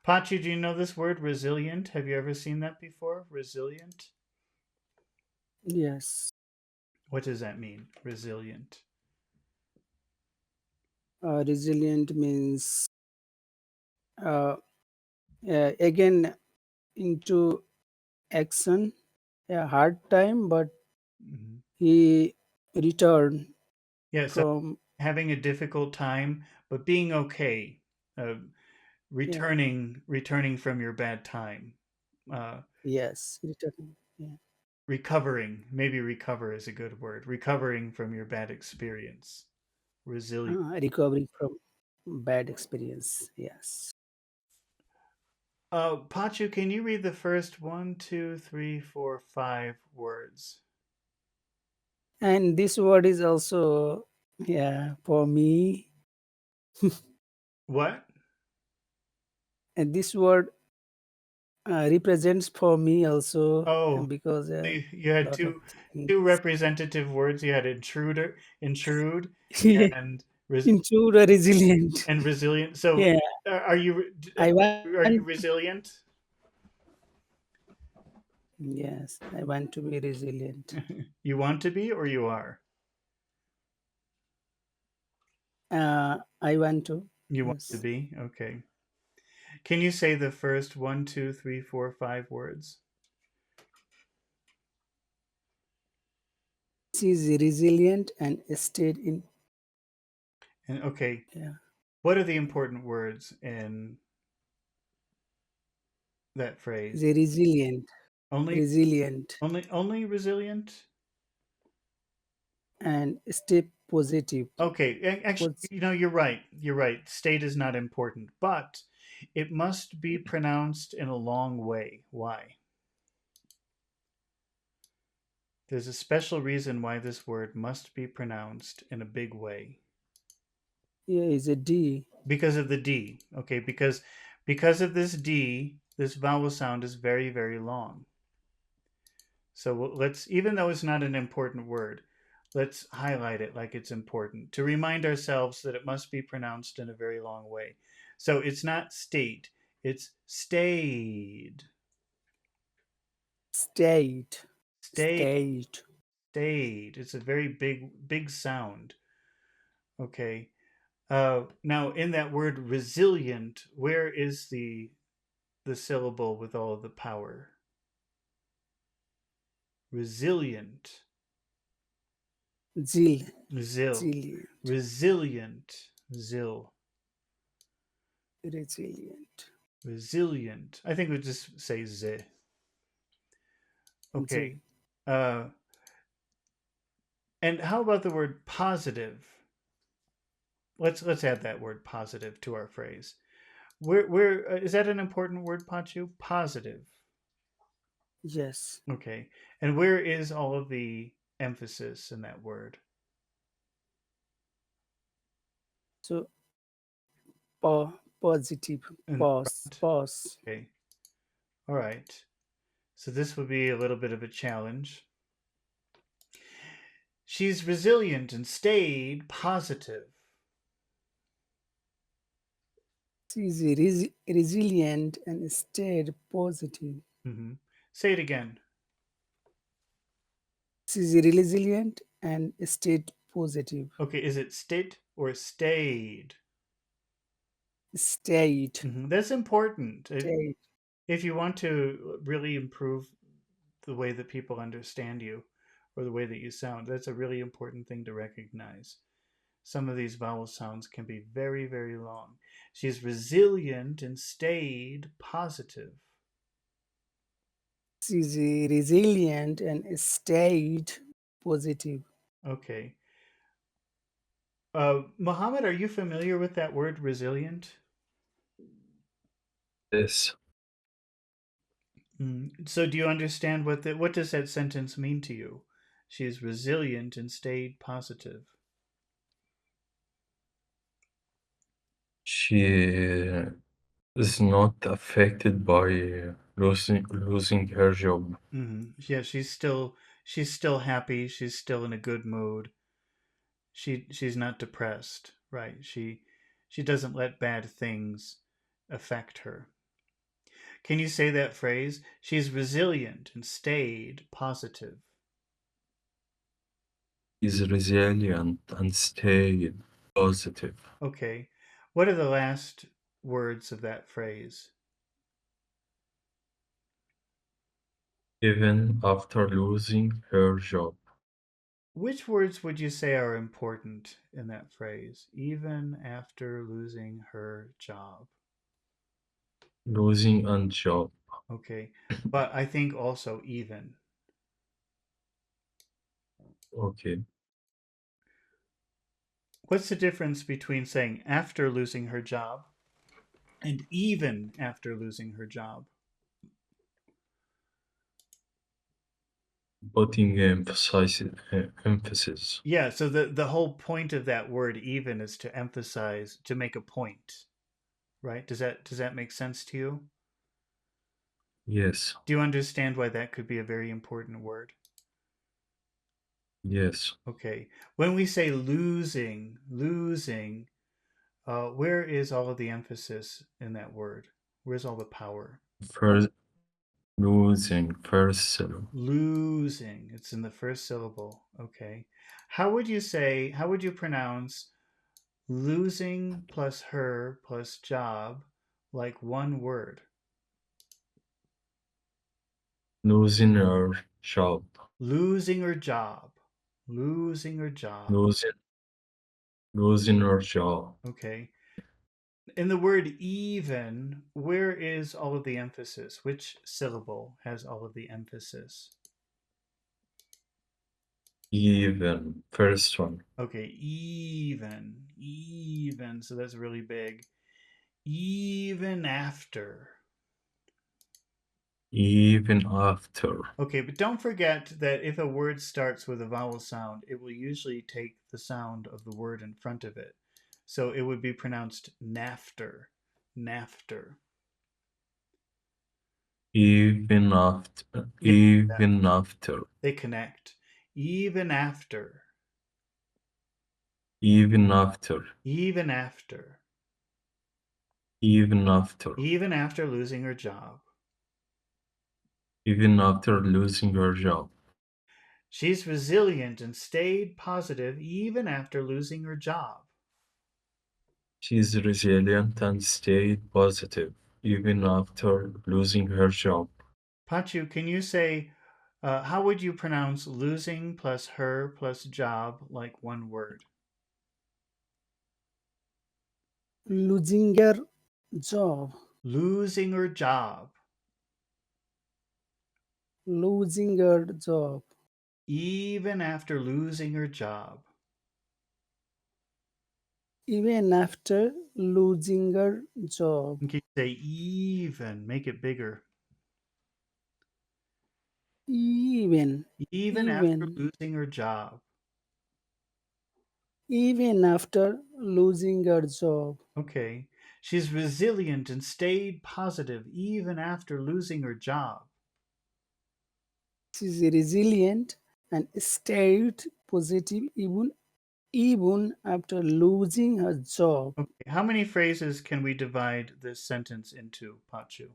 Pachi, do you know this word resilient? Have you ever seen that before? Resilient? Yes. What does that mean? Resilient. Resilient means uh, again into action. A hard time, but Mhm. he returned Yeah, so from, having a difficult time, but being okay. Uh, yeah, returning from your bad time. Uh, yes, returning. Yeah. recovering. Maybe recover is a good word. Recovering from your bad experience. Resilient. Recovering from bad experience. Yes. Pachu, can you read the first one, two, three, four, five words? And this word is also, yeah, for me. What? And this word represents for me also, Oh, because you had lot of things. two representative words. You had intrude, Yeah, and into the resilient. resilient. So, Yeah, are you I are you want. resilient? Yes, I want to be resilient. You want to be, or you are? I want to. You want to Yes. be. Okay. Can you say the first one, two, three, four, five words? She is resilient and stayed in. And okay, Yeah, what are the important words in that phrase? the resilient, Only, resilient, only resilient. and stay positive. Okay, actually, Pos- you're right. You're right. State is not important, but it must be pronounced in a long way. Why? There's a special reason why this word must be pronounced in a big way. Here is a D. Because of the D. Okay, because of this D, this vowel sound is very, very long. So let's, even though it's not an important word, let's highlight it like it's important to remind ourselves that it must be pronounced in a very long way. So it's not state, it's stayed. Stayed, Stayed, stayed. stayed. It's a very big, big sound. Okay. Now, in that word resilient, where is the syllable with all of the power? Resilient. Zil, Zil. resilient, Resilient. Zil. resilient. Resilient. I think we just say z. Okay. Zil. Uh, and how about the word positive? Let's add that word positive to our phrase. Where is that an important word, Pachu? Positive. Yes. Okay. And where is all of the emphasis in that word? So positive. In the Pause. front. Pause. Okay. All right. So this would be a little bit of a challenge. She's resilient and stayed positive. She is resilient and stayed positive. Hmm. Say it again. She is resilient and stayed positive. Okay, is it stayed or stayed? Stayed. That's important. Stayed. If you want to really improve the way that people understand you or the way that you sound, that's a really important thing to recognize. Some of these vowel sounds can be very, very long. She's resilient and stayed positive. She is resilient and stayed positive. Okay. Mohammed, are you familiar with that word resilient? Yes, So do you understand what does that sentence mean to you? She is resilient and stayed positive. she is not affected by losing her job. Yeah, she's still happy. She's still in a good mood. She's not depressed, right? She doesn't let bad things affect her. Can you say that phrase? She's resilient and stayed positive. Is resilient and stayed positive. Okay. What are the last words of that phrase? Even after losing her job. Which words would you say are important in that phrase? Even after losing her job. Losing a job. Okay. But I think also even. Okay. What's the difference between saying after losing her job and even after losing her job? Putting emphasis. Yeah, so the whole point of that word even is to emphasize, to make a point, right? Does that make sense to you? Yes. Do you understand why that could be a very important word? Yes. Okay. When we say losing, where is all of the emphasis in that word? Where's all the power? First losing first syllable. Losing. It's in the first syllable. Okay. How would you pronounce losing plus her plus job like one word? Losing her job. Losing her job. Losing her job. Losing losing her job. Okay. In the word even, where is all of the emphasis? Which syllable has all of the emphasis? Even first one. Okay, even, even. So that's really big. Even after. Even after. Okay, but don't forget that if a word starts with a vowel sound, it will usually take the sound of the word in front of it. So it would be pronounced nafter, nafter. Even after. Yeah, Even after. they connect. Even after, Even after. even after, Even after. even after losing her job. Even after losing her job. She's resilient and stayed positive even after losing her job. She is resilient and stayed positive even after losing her job. Pachu, can you say, how would you pronounce losing plus her plus job like one word? Losing your job. Losing her job, Losing your job. even after losing her job. Even after losing your job. And can you say even, make it bigger. Even. Even after Even. losing her job. Even after losing your job. Okay. She's resilient and stayed positive even after losing her job. She is resilient and stayed positive even after losing her job. Okay. How many phrases can we divide this sentence into, Pachu?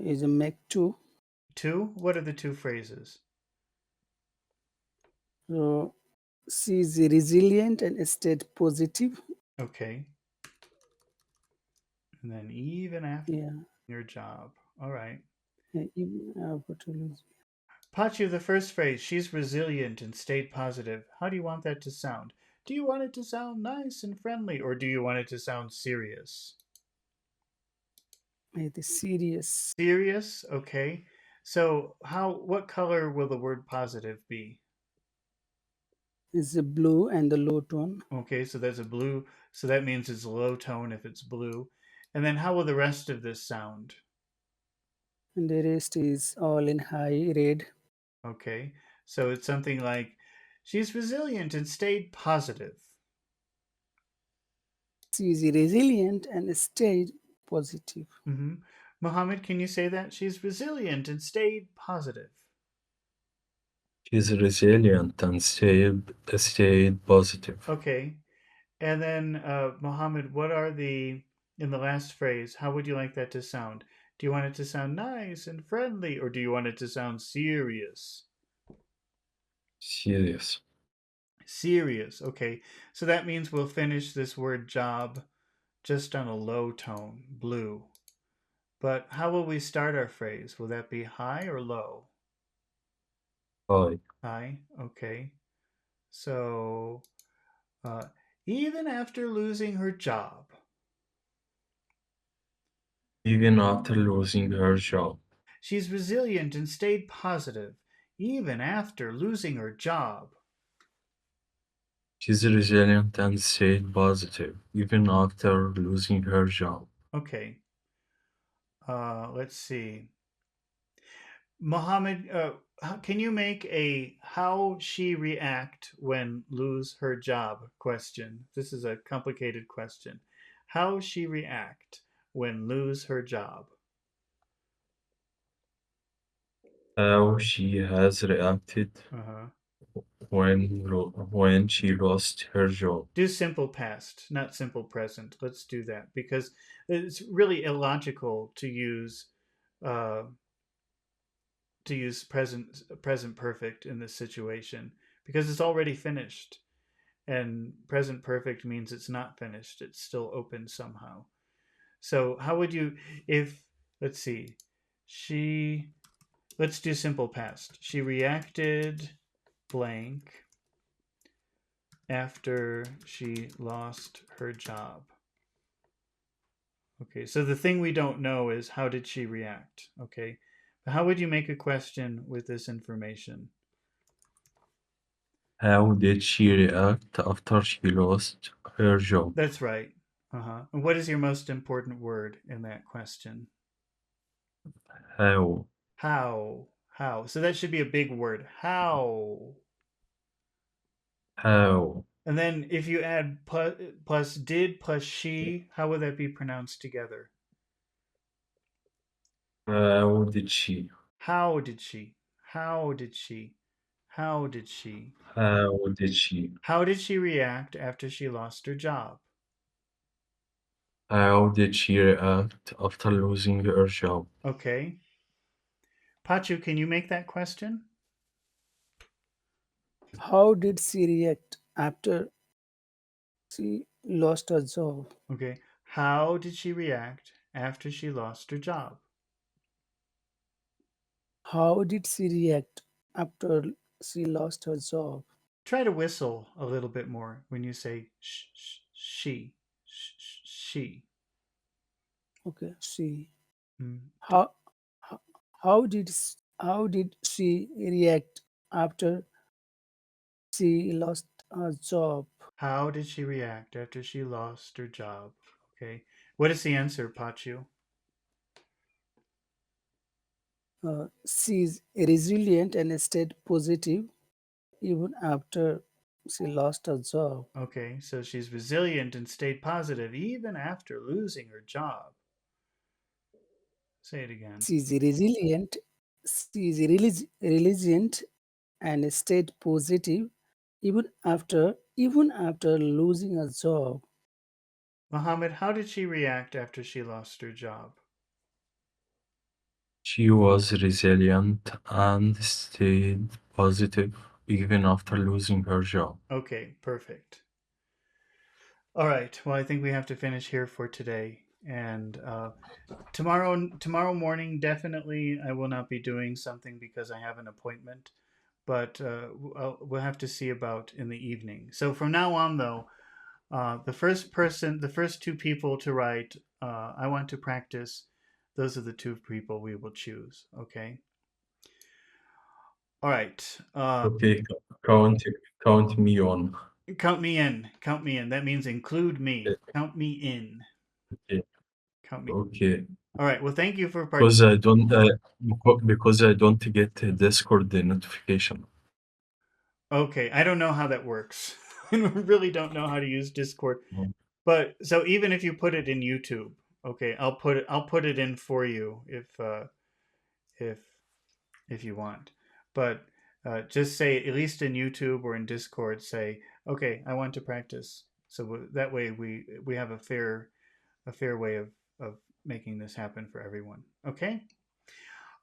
Is a make two. Two? What are the two phrases? So she is resilient and stayed positive. Okay. And then even after Yeah. your job. All right. Even after losing. Pachu, the first phrase, she's resilient and stayed positive. How do you want that to sound? Do you want it to sound nice and friendly, or do you want it to sound serious? It is serious. Serious? Okay. So what color will the word positive be? It's a blue and the low tone. Okay, so that's a blue. So that means it's a low tone if it's blue. And then how will the rest of this sound? And the rest is all in high red. Okay. So it's something like she's resilient and stayed positive. She is resilient and stayed positive. Mm-hmm. Mohammed, can you say that? She's resilient and stayed positive. She is resilient and stayed positive. Okay. And then, Mohammed, what are the in the last phrase, how would you like that to sound? Do you want it to sound nice and friendly, or do you want it to sound serious? Serious. Serious. Okay. So that means we'll finish this word job just on a low tone, blue. But how will we start our phrase? Will that be high or low? High. High. Okay. So, uh, even after losing her job, Even after losing her job. she's resilient and stayed positive, even after losing her job. She's resilient and stayed positive, even after losing her job. Okay. Let's see. Mohammed, can you make a how she react when lose her job question? This is a complicated question. How she react when lose her job? How she has reacted Uh-huh. when she lost her job. Do simple past, not simple present. Let's do that because it's really illogical uh, to use present perfect in this situation because it's already finished. And present perfect means it's not finished, it's still open somehow. So how would you, if, let's see, she, let's do simple past. She reacted blank after she lost her job. Okay, so the thing we don't know is how did she react? Okay, how would you make a question with this information? How did she react after she lost her job? That's right. Uh-huh. And what is your most important word in that question? How? How? How? So that should be a big word. How? How? And then if you add plus did plus she, how would that be pronounced together? How did she? How did she? How did she? How did she? How did she? How did she react after she lost her job? How did she react after losing her job? Okay. Pachu, can you make that question? How did she react after she lost her job? Okay. How did she react after she lost her job? How did she react after she lost her job? Try to whistle a little bit more when you say she. She. Okay, she. Mm. How how, how did she react after she lost her job? How did she react after she lost her job? Okay. What is the answer, Pachu? She is resilient and stayed positive even after she lost her job. Okay, so she's resilient and stayed positive even after losing her job. Say it again. She is resilient. She is resilient and stayed positive even after losing a job. Mohammed, how did she react after she lost her job? She was resilient and stayed positive even after losing her job. Okay, perfect. All right. Well, I think we have to finish here for today. And tomorrow morning, definitely, I will not be doing something because I have an appointment. But we'll have to see about in the evening. So from now on, though, the first two people to write, I want to practice. Those are the two people we will choose. Okay. All right. Okay, count count me on. Count me in. Count me in. That means include me. Count me in. Okay, Count me. okay. All right. Well, thank you for part. Because I don't get a Discord notification. Okay, I don't know how that works. I really don't know how to use Discord. Mm. But so even if you put it in YouTube, okay, I'll put it in for you if if you want. But just say at least in YouTube or in Discord, say, okay, I want to practice. So that way we have a fair a fair way of making this happen for everyone. Okay.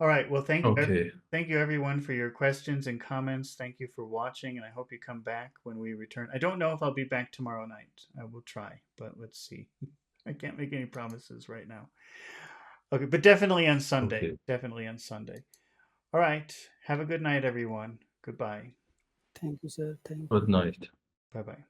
All right. Well, Okay. thank you everyone for your questions and comments. Thank you for watching, and I hope you come back when we return. I don't know if I'll be back tomorrow night. I will try, but let's see. I can't make any promises right now. Okay, but definitely on Sunday. Okay. Definitely on Sunday. All right. Have a good night, everyone. Goodbye. Thank you, sir. Thank Good you. night. Bye bye.